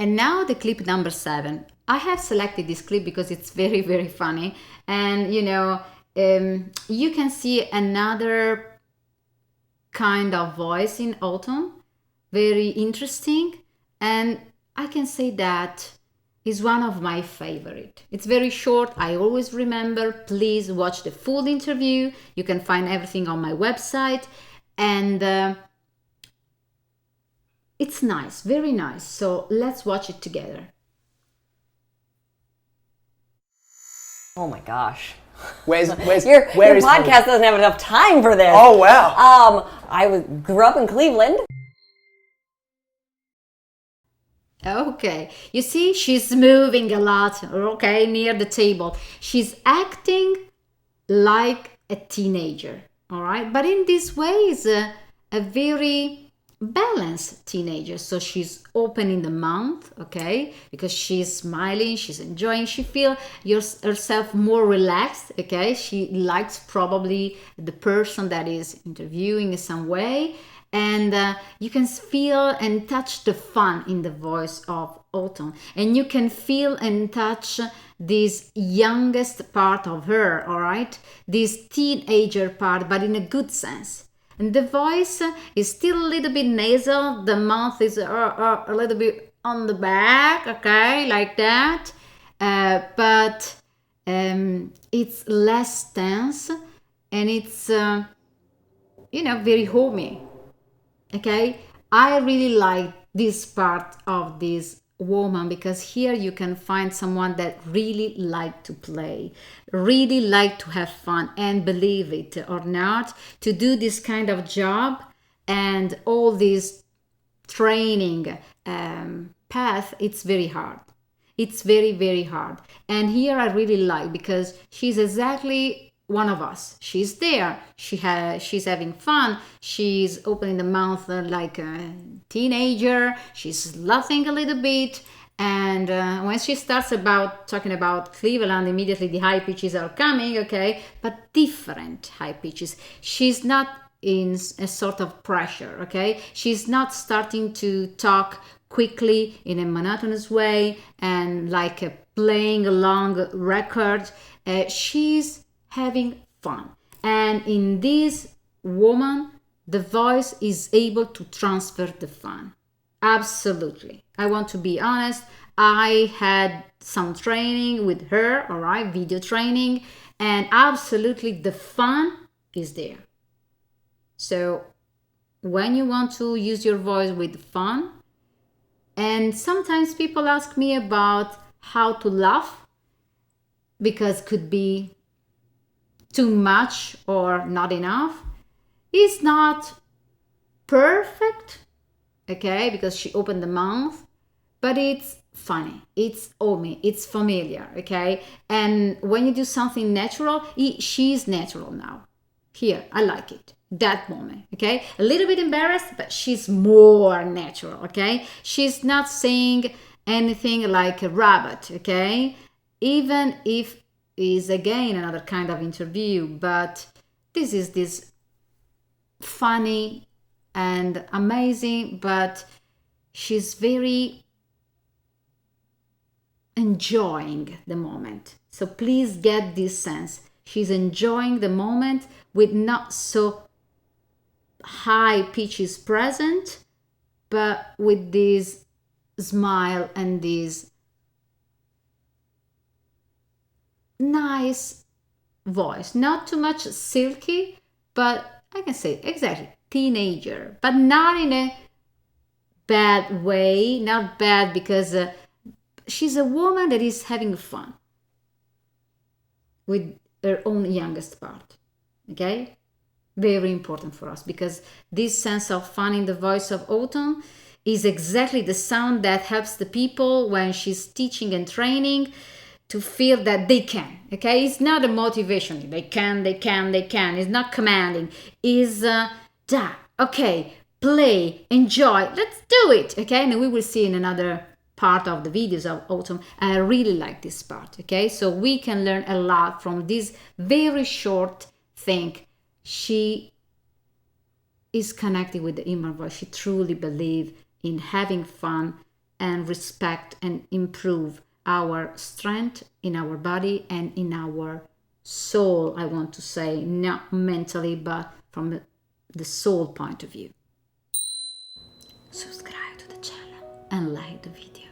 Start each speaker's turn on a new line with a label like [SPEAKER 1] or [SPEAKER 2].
[SPEAKER 1] And now the clip number 7. I have selected this clip because it's very, very funny. And, you can see another kind of voice in Autumn, very interesting. And I can say that is one of my favorite. It's very short. I always remember. Please watch the full interview. You can find everything on my website. And it's nice, very nice. So let's watch it together.
[SPEAKER 2] Oh my gosh.
[SPEAKER 3] Where's
[SPEAKER 2] Your
[SPEAKER 3] where is
[SPEAKER 2] podcast doesn't have enough time for this.
[SPEAKER 3] Oh wow.
[SPEAKER 2] I grew up in Cleveland.
[SPEAKER 1] Okay, you see, she's moving a lot, okay, near the table. She's acting like a teenager, all right? But in this way, is a very balanced teenager. So she's opening the mouth, okay, because she's smiling, she's enjoying, she feels herself more relaxed, okay? She likes probably the person that is interviewing in some way. And you can feel and touch the fun in the voice of Autumn. And you can feel and touch this youngest part of her, all right? This teenager part, but in a good sense. And the voice is still a little bit nasal. The mouth is a little bit on the back, okay, like that. But it's less tense and it's, very homey. Okay, I really like this part of this woman because here you can find someone that really like to play, really like to have fun, and believe it or not, to do this kind of job and all this training path, it's very hard. It's very, very hard. And here I really like because she's exactly one of us. She's there. She's having fun. She's opening the mouth like a teenager. She's laughing a little bit. And when she starts talking about Cleveland, immediately the high pitches are coming, okay? But different high pitches. She's not in a sort of pressure, okay? She's not starting to talk quickly in a monotonous way and like playing a long record. She's having fun. And in this woman, the voice is able to transfer the fun. Absolutely. I want to be honest. I had some training with her, all right, video training, and absolutely the fun is there. So when you want to use your voice with fun, and sometimes people ask me about how to laugh because could be too much or not enough. It's not perfect, okay, because she opened the mouth, but it's funny, it's homey, it's familiar, okay? And when you do something natural, she's natural now. Here, I like it. That moment, okay? A little bit embarrassed, but she's more natural, okay? She's not saying anything like a rabbit, okay? Even if is again another kind of interview, but this is this funny and amazing, but she's very enjoying the moment. So please get this sense. She's enjoying the moment with not so high pitches present, but with this smile and this nice voice, not too much silky, but I can say exactly teenager, but not in a bad way, not bad because she's a woman that is having fun with her own youngest part. Okay, very important for us because this sense of fun in the voice of Autumn is exactly the sound that helps the people when she's teaching and training to feel that they can. Okay, it's not a motivation. They can. It's not commanding. Is okay, play, enjoy, let's do it. Okay, and we will see in another part of the videos of Autumn. I really like this part. Okay, so we can learn a lot from this very short thing. She is connected with the inner voice. She truly believes in having fun and respect and improve our strength in our body and in our soul. I want to say, not mentally, but from the soul point of view. Subscribe to the channel and like the video.